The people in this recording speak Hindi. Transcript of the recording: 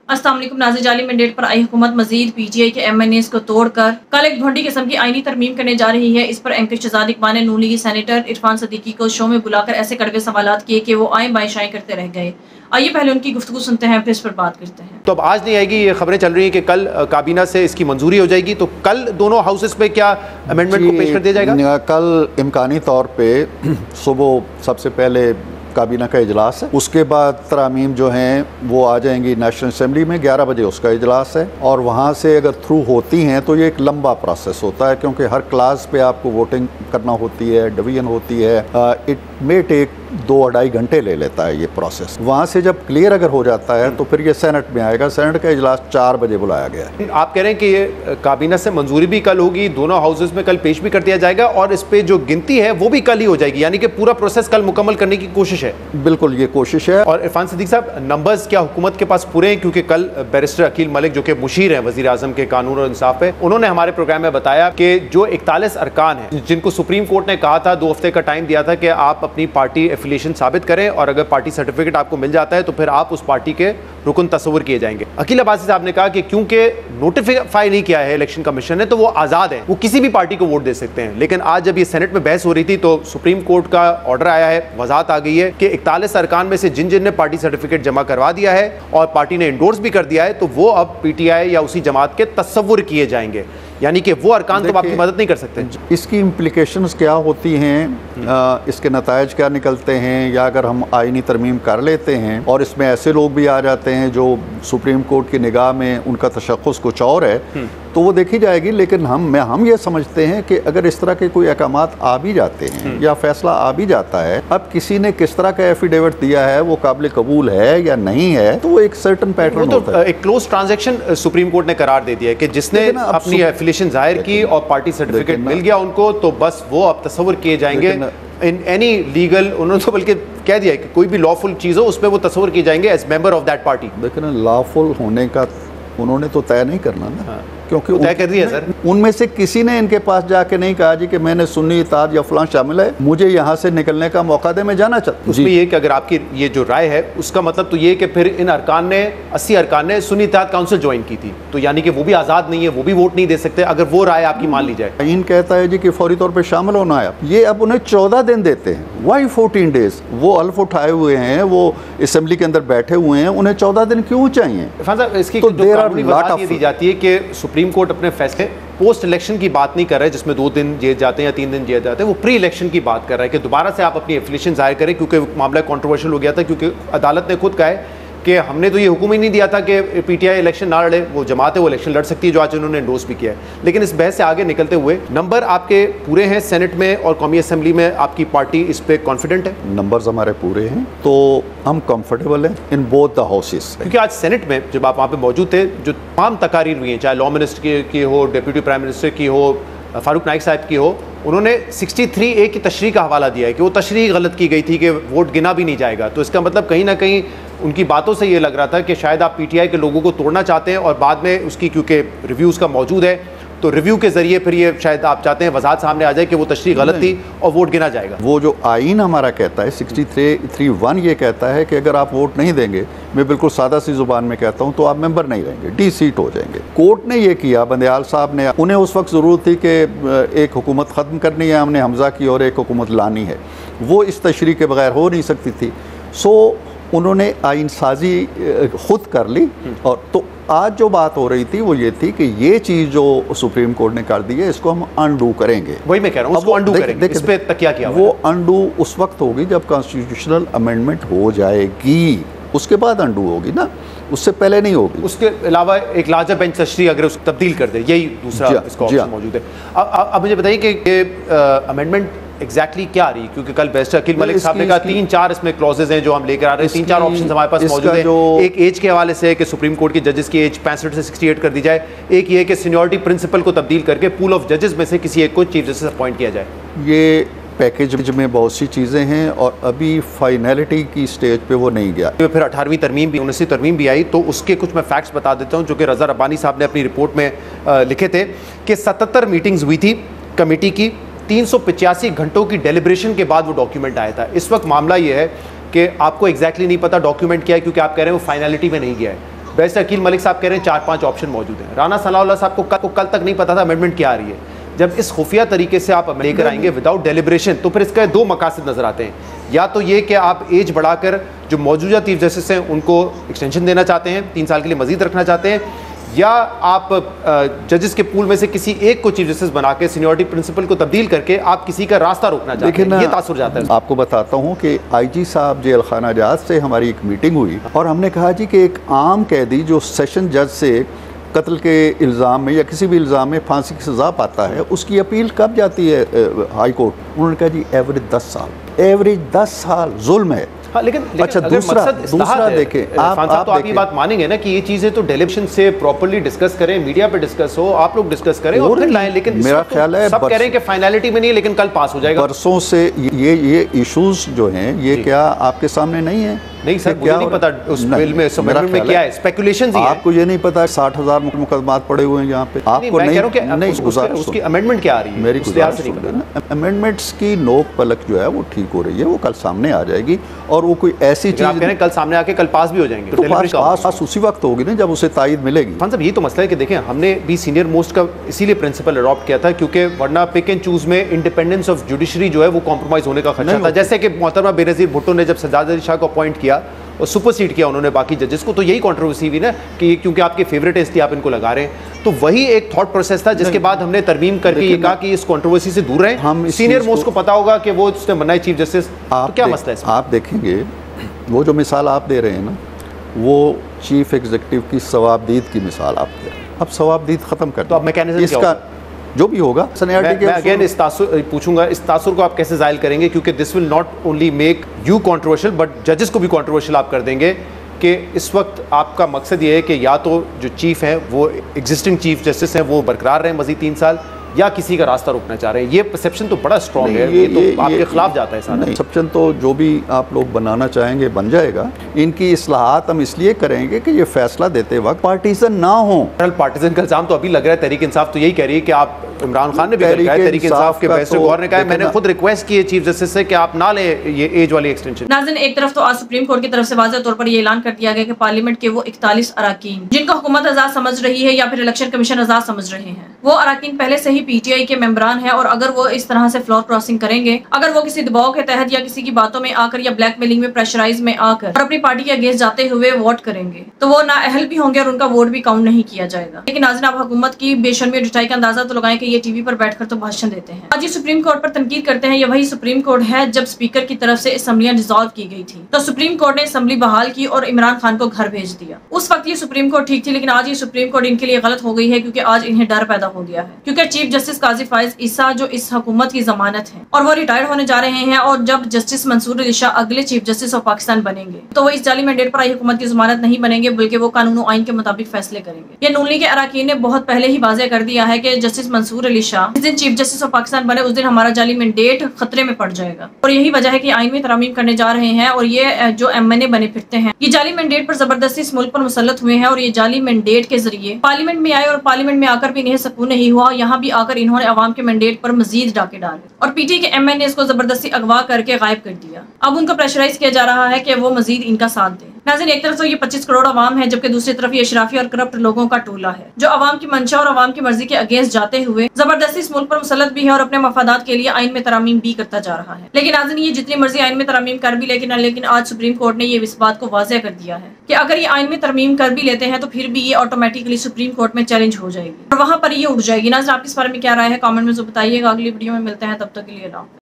अस्सलाम वालेकुम नाज़रीन, जाली मैंडेट पर आई हुकूमत मजीद पीटीआई के MNAs को तोड़कर कल एक भोंडी किस्म की आईनी तरमीम करने जा रही है। इस पर एमपी शहजाद इकबाल ने नून लीगी सेनेटर इरफान सदीकी को शो में बुलाकर ऐसे कड़वे सवालात किए कि वो आए बाएं शाएं करते रह गए। आइए पहले उनकी गुफ्तगू सुनते हैं, फिर इस पर बात करते हैं। तो अब आज नहीं आएगी, ये खबरें चल रही हैं कि कल काबीना से इसकी मंजूरी हो जाएगी, तो कल दोनों हाउसेस पे क्या अमेंडमेंट को पेश कर दिया जाएगा? कल इम्कानी तौर पे सुबह सबसे पहले काबीना का इजलास है, उसके बाद तरामीम जो हैं वो आ जाएंगी नेशनल असेंबली में, 11 बजे उसका इजलास है। और वहाँ से अगर थ्रू होती हैं तो ये एक लंबा प्रोसेस होता है, क्योंकि हर क्लास पे आपको वोटिंग करना होती है, डिवीजन होती है। इट मे टेक 2-2.5 घंटे ले लेता है ये प्रोसेस। वहाँ से जब क्लियर अगर हो जाता है तो फिर ये सेनेट में आएगा। सेनेट का इजलास 4 बजे बुलाया गया है। आप कह रहे हैं कि ये काबीना से मंजूरी भी कल होगी, दोनों हाउसेस में कल पेश भी कर दिया जाएगा, और इस पे जो गिनती है वो भी कल ही हो जाएगी, यानी कि पूरा प्रोसेस कल मुकम्मल करने की कोशिश है। बिल्कुल ये कोशिश है। और इरफान सदीक साहब, नंबर्स क्या हुकूमत के पास पूरे हैं? क्योंकि कल बैरिस्टर अकील मलिक जो कि मुशीर हैं वज़ीर आज़म के कानून और इंसाफ पे, उन्होंने हमारे प्रोग्राम में बताया कि जो 41 अरकान हैं जिनको सुप्रीम कोर्ट ने कहा था 2 हफ्ते का टाइम दिया था कि आप अपनी पार्टी एफिलिएशन साबित करें, और अगर पार्टी सर्टिफिकेट आपको मिल जाता है तो फिर आप उस पार्टी के रुकन तस्वुर किए जाएंगे। अकील अब्बासी साहब ने कहा कि क्योंकि नोटिफाई नहीं किया है इलेक्शन कमीशन ने, तो वो आज़ाद है, वो किसी भी पार्टी को वोट दे सकते हैं। लेकिन आज जब ये सेनेट में बहस हो रही थी तो सुप्रीम कोर्ट का ऑर्डर आया है, वजाहत आ गई है कि 41 अरकान में से जिन जिन ने पार्टी सर्टिफिकेट जमा करवा दिया है और पार्टी ने इंडोर्स भी कर दिया है, तो वो अब पीटीआई या उसी जमात के तस्वुर किए जाएंगे, यानी कि वो अरकान तो आपकी मदद नहीं कर सकते। इसकी इम्प्लीकेशंस क्या होती हैं, इसके नतायज क्या निकलते हैं, या अगर हम आईनी तरमीम कर लेते हैं और इसमें ऐसे लोग भी आ जाते हैं जो सुप्रीम कोर्ट की निगाह में उनका तशख़्ख़ुस कुछ और है, तो वो देखी जाएगी। लेकिन हम ये समझते हैं कि अगर इस तरह के कोई अहकामात आ भी जाते हैं या फैसला आ भी जाता है, अब किसी ने किस तरह का एफिडेविट दिया है, वो काबिल कबूल है या नहीं है, तो वो एक सर्टन पैटर्न होता है। एक क्लोज ट्रांजैक्शन सुप्रीम कोर्ट ने करार दे दिया है कि जिसने अपनी एफिलिएशन जाहिर की और पार्टी सर्टिफिकेट मिल गया उनको, तो बस वो अब तस्वुर किए जाएंगे इन एनी लीगल, उन्होंने तो बल्कि कह दिया है कि कोई भी लॉफुल चीज़ हो उस पर वो तस्वुर किए जाएंगे as member of that party. लेकिन लॉफुल होने का उन्होंने तो तय नहीं करना ना, क्योंकि तय कर दिया सर। उनमें से किसी ने इनके पास जाके नहीं कहा जी कि मैंने सुन्नी इत्तेहाद या फलां शामिल है, मुझे यहाँ से निकलने का मौका दे, मैं जाना चाहता हूँ। उसमें ये कि अगर आपकी ये जो राय है उसका मतलब तो ये कि फिर इन अरकान ने 80 अरकान ने सुन्नी इत्तेहाद काउंसिल ज्वाइन की थी, तो यानी कि वो भी आज़ाद नहीं है, वो भी वोट नहीं दे सकते अगर वो राय आपकी मान ली जाए। इन कहता है जी कि फौरी तौर पर शामिल होना है, ये अब उन्हें 14 दिन देते हैं। Why 14 days? वो अल्फ उठाए हुए हैं, वो असेंबली के अंदर बैठे हुए हैं, उन्हें 14 दिन क्यों चाहिए? इसकी तो दी जाती है कि सुप्रीम कोर्ट अपने फैसले पोस्ट इलेक्शन की बात नहीं कर रहे जिसमें 2 दिन जिए जाते हैं या 3 दिन जिए जाते हैं, वो प्री इलेक्शन की बात कर रहा है कि दोबारा से आप अपनी एफिलिएशन जाहिर करें, क्योंकि मामला कंट्रोवर्शियल हो गया था, क्योंकि अदालत ने खुद कहा है कि हमने तो ये हुक्म ही नहीं दिया था कि पीटीआई इलेक्शन ना लड़े, वो जमात है वो इलेक्शन लड़ सकती है, जो आज उन्होंने एंडोर्स भी किया है। लेकिन इस बहस से आगे निकलते हुए नंबर आपके पूरे हैं सेनेट में और कौमी असेंबली में, आपकी पार्टी इस पे कॉन्फिडेंट है? नंबर्स हमारे पूरे हैं, तो हम कंफर्टेबल हैं इन बोथ द हाउसेस। क्योंकि आज सेनेट में जब आप वहाँ पे मौजूद थे, जो तमाम तकारीर हुई हैं, चाहे लॉ मिनिस्टर की हो, डिप्टी प्राइम मिनिस्टर की हो, फारूक नाइक साहब की हो, उन्होंने 63A की तशरीह का हवाला दिया है कि वो तशरीह गलत की गई थी कि वोट गिना भी नहीं जाएगा। तो इसका मतलब कहीं ना कहीं उनकी बातों से ये लग रहा था कि शायद आप पीटीआई के लोगों को तोड़ना चाहते हैं, और बाद में उसकी क्योंकि रिव्यूज़ का मौजूद है, तो रिव्यू के जरिए फिर ये शायद आप चाहते हैं वजाहत सामने आ जाए कि वो तशरीह गलत थी और वोट गिना जाएगा। वो जो आइन हमारा कहता है 63(1) ये कहता है कि अगर आप वोट नहीं देंगे, मैं बिल्कुल सादा सी जुबान में कहता हूँ, तो आप मेंबर नहीं रहेंगे, डी सीट हो जाएंगे। कोर्ट ने ये किया, बंदयाल साहब ने, उन्हें उस वक्त ज़रूरत थी कि एक हुकूमत ख़त्म करनी है, हमने हमजा की, और एक हुकूमत लानी है, वो इस तशरीह के बगैर हो नहीं सकती थी। सो उन्होंने आइन साजी खुद कर ली। और तो आज जो बात हो रही थी वो ये थी कि ये चीज़ जो सुप्रीम कोर्ट ने कर दी है, इसको हम अनडू करेंगे। वही मैं कह रहा हूँ, उसको अनडू करेंगे। इस पे तकिया किया वो अनडू उस वक्त होगी जब कॉन्स्टिट्यूशनल अमेंडमेंट हो जाएगी, उसके बाद अनडू होगी ना, उससे पहले नहीं होगी। उसके अलावा एक लार्जर बेंच तशरीह अगर उसको तब्दील कर दे, यही दूसरा इसका ऑप्शन मौजूद है। अब मुझे बताइए कि अमेंडमेंट एग्जैक्टली क्या आ रही है, क्योंकि कल बैरिस्टर अकील मलिक साहब ने कहा 3-4 इसमें क्लॉजेज हैं जो हम लेकर आ रहे हैं, 3-4 ऑप्शन हमारे पास मौजूद हैं। एक एज के हवाले से कि सुप्रीम कोर्ट के जजेस की एज 65 से 68 कर दी जाए, एक ये कि सीनियरिटी प्रिंसिपल को तब्दील करके पूल ऑफ जजेस में से किसी एक को चीफ जस्टिस अपॉइंट किया जाए। ये पैकेज में बहुत सी चीज़ें हैं और अभी फाइनलिटी की स्टेज पे वो नहीं गया। फिर 18वीं तरमीम भी 19वीं तरमीम भी आई, तो उसके कुछ मैं फैक्ट्स बता देता हूँ जो कि रज़ा रब्बानी साहब ने अपनी रिपोर्ट में लिखे थे कि 77 मीटिंग्स हुई थी कमेटी की, 385 घंटों की डेलिब्रेशन के बाद वो डॉक्यूमेंट आया था। इस वक्त मामला ये है कि आपको एग्जैक्टली नहीं पता डॉक्यूमेंट क्या है, क्योंकि आप कह रहे हैं वो फाइनलिटी में नहीं गया है। बैरिस्टर अकील मलिक साहब कह रहे हैं 4-5 ऑप्शन मौजूद हैं। राना सनाउल्लाह साहब को कल तक नहीं पता था अमेंडमेंट क्या आ रही है। जब इस खुफिया तरीके से आप लेकर आएंगे विदाउट डेलिब्रेशन, तो फिर इसका 2 मकासद नजर आते हैं। या तो ये कि आप एज बढ़ाकर जो मौजूदा चीफ जस्टिस हैं उनको एक्सटेंशन देना चाहते हैं, 3 साल के लिए मजीद रखना चाहते हैं, या आप जजेस के पूल में से किसी एक को चीफ जस्टिस बना के सीनियरिटी प्रिंसिपल को तब्दील करके आप किसी का रास्ता रोकना चाहते हैं। ये तासुर जाता है। आपको बताता हूँ कि आईजी साहब जेल खाना जहाज से हमारी एक मीटिंग हुई और हमने कहा जी कि एक आम कैदी जो सेशन जज से कत्ल के इल्ज़ाम में या किसी भी इल्ज़ाम में फांसी की सज़ा पाता है, उसकी अपील कब जाती है हाई कोर्ट? उन्होंने कहा जी एवरेज 10 साल, एवरेज 10 साल जुल्म है। हाँ, लेकिन अच्छा दूसरा देखें, आप ये बात मानेंगे ना कि ये चीजें तो डेलिब्रेशन से प्रॉपर्ली डिस्कस करें, मीडिया पे डिस्कस हो, आप लोग डिस्कस करें और फिर लाएं। लेकिन मेरा ख्याल है सब कह रहे हैं कि फाइनलिटी में नहीं है, लेकिन कल पास हो जाएगा। बरसों से ये इश्यूज जो हैं ये क्या आपके सामने नहीं है? नहीं सर, मुझे नहीं पता उस बिल में सबमिट में क्या है, स्पेकुलेशंस ही है। आपको ये नहीं पता 60,000 मुकदमात पड़े हुए हैं यहाँ पे, आपको नहीं उसकी अमेंडमेंट क्या आ रही है? मेरी गुजारिश अमेंडमेंट्स की नोक पलक जो है वो ठीक हो रही है, वो कल सामने आ जाएगी और वो कोई ऐसी चीज आप कह रहे हैं कल सामने आके कल पास भी हो जाएंगे, तो पास उसी वक्त होगी ना जब उसे तायद मिलेगी। खान साहब, ये तो मसला है कि देखें, हमने भी सीनियर मोस्ट का इसीलिए प्रिंसिपल अडॉप्ट किया था क्योंकि वरना पिक एंड चूज में इंडिपेंडेंस ऑफ जुडिशरी जो है वो कॉम्प्रोमाइज होने का खतरा था। जैसे कि मोहतरमा बेनज़ीर भुट्टो ने जब सज्जाद अली शाह को अपॉइंट किया और सुपरसीड किया उन्होंने बाकी जजेस को, तो यही कंट्रोवर्सी हुई ना कि क्योंकि आपके फेवरेट इसलिए आप इनको लगा रहे हैं। तो वही एक थॉट प्रोसेस था जिसके बाद हमने तरमीम करके ये कहा कि इस कंट्रोवर्सी से दूर रहें। हम सीनियर मोस्ट को पता होगा कि वो उसने बनाए चीफ जस्टिस, तो क्या मसला है? आप देखेंगे वो जो मिसाल आप दे रहे हैं ना, वो चीफ एग्जीक्यूटिव की सवाबदीद की मिसाल आप दे रहे हैं। अब सवाबदीद खत्म कर, तो अब मैकेनिज्म इसका जो भी होगा सीनियरिटी के अगेन इस तासुर पूछूंगा, इस तासुर को आप कैसे जाहिर करेंगे? क्योंकि this will not only make you controversial but जजेस को भी कंट्रोवर्शियल आप कर देंगे कि इस वक्त आपका मकसद ये है कि या तो जो चीफ हैं वो एग्जिस्टिंग चीफ जस्टिस हैं वो बरकरार रहें मजीद 3 साल, या किसी का रास्ता रोकना चाह रहे हैं। ये परसेप्शन तो बड़ा स्ट्रॉन्ग है, ये तो आपके खिलाफ जाता है सारा। परसेप्शन तो जो भी आप लोग बनाना चाहेंगे बन जाएगा। इनकी इस्लाहात हम इसलिए करेंगे कि ये फैसला देते वक्त पार्टीजन ना हो। पार्टीजन का इल्जाम तो अभी लग रहा है, तहरीक इंसाफ तो यही कह रही है कि आप, इमरान खान ने भी कहा है, तहरीक इंसाफ के बैरिस्टर गौहर ने कहा है, मैंने खुद रिक्वेस्ट की है चीफ जस्टिस से कि आप ना ले ये एज वाली एक्सटेंशन। नाज़रीन, एक तरफ तो आज सुप्रीम कोर्ट की तरफ से वाज़ेह तौर पर ये ऐलान कर दिया गया कि पार्लियामेंट के वो 41 अराकीन जिनको हुकूमत आज़ाद समझ रही है या फिर इलेक्शन कमीशन आज़ाद समझ रहे हैं, वो अराकीन पहले से ही पीटीआई के मेंबरान है और अगर वो इस तरह से फ्लोर क्रॉसिंग करेंगे, अगर वो किसी दबाव के तहत या किसी की बातों में आकर या ब्लैकमेलिंग में प्रेशराइज में आकर और अपनी पार्टी के अगेंस्ट जाते हुए वोट करेंगे, तो वो नाअहल भी होंगे और उनका वोट भी काउंट नहीं किया जाएगा। लेकिन नाज़रीन, आप हुकूमत की बेशर्मी और ढिठाई का अंदाजा तो लगाएं कि ये टीवी पर बैठकर तो भाषण देते हैं। आज ये सुप्रीम कोर्ट पर तनकीद करते हैं, ये वही सुप्रीम कोर्ट है जब स्पीकर की तरफ से असम्बलियां डिसॉल्व की गई थी तो सुप्रीम कोर्ट ने असम्बली बहाल की और इमरान खान को घर भेज दिया। उस वक्त ये सुप्रीम कोर्ट ठीक थी, लेकिन आज ये सुप्रीम कोर्ट इनके लिए गलत हो गई है क्योंकि आज इन्हें डर पैदा हो गया है। क्योंकि चीफ जस्टिस काजी फाइज ईसा जो इस हुकूमत की जमानत है और वो रिटायर्ड होने जा रहे हैं, और जब जस्टिस मंसूर अली शाह अगले चीफ जस्टिस ऑफ पाकिस्तान बनेंगे तो वो इस जाली मैंडेट पर आई हुकूमत की जमानत नहीं बनेंगे, बल्कि वो कानून आइन के मुताबिक फैसले करेंगे। ये नून लीग के अरकान ने बहुत पहले ही वाज़ेह कर दिया है कि जस्टिस मंसूर अली शाह जिस दिन चीफ जस्टिस ऑफ पाकिस्तान बने उस दिन हमारा जाली मैंडेट खतरे में पड़ जाएगा। और यही वजह है कि आइन में तरमीम करने जा रहे हैं और ये जो एमएनए बने फिरते हैं ये जाली मैंडेट पर जबरदस्ती इस मुल्क पर मुसल्लत हुए हैं और ये जाली मैंडेट के जरिए पार्लियामेंट में आए और पार्लियामेंट में आकर भी इन्हें सुकून नहीं हुआ। यहाँ भी आकर इन्होंने अवाम के मैंडेट पर मजीद डाके डाले और पीटी के एमएनए को जबरदस्ती अगवा करके गायब कर दिया। अब उनको प्रेशराइज किया जा रहा है कि वो मजीद इनका साथ दें। नाज़रीन, एक तरफ तो ये 25 करोड़ अवाम है, जबकि दूसरी तरफ ये अशराफी और करप्ट लोगों का टोला है जो अवाम की मंशा और अवाम की मर्जी के अगेंस्ट जाते हुए जबरदस्ती इस मुल्क पर मुसल्लत भी है और अपने मफादात के लिए आइन में तरामीम भी करता जा रहा है। लेकिन नाज़रीन, ये जितनी मर्जी आइन में तरामीम कर भी लेकिन आज सुप्रीम कोर्ट ने ये इस बात को वाज़ेह कर दिया है कि अगर ये आइन में तरमीम कर भी लेते हैं तो फिर भी ये ऑटोमेटिकली सुप्रीम कोर्ट में चैलेंज हो जाएगी और वहाँ पर ये उठ जाएगी। नाज़रीन, आपकी इस बारे में क्या राय है? कमेंट में जो बताइएगा। अगली वीडियो में मिलते हैं, तब तक के लिए।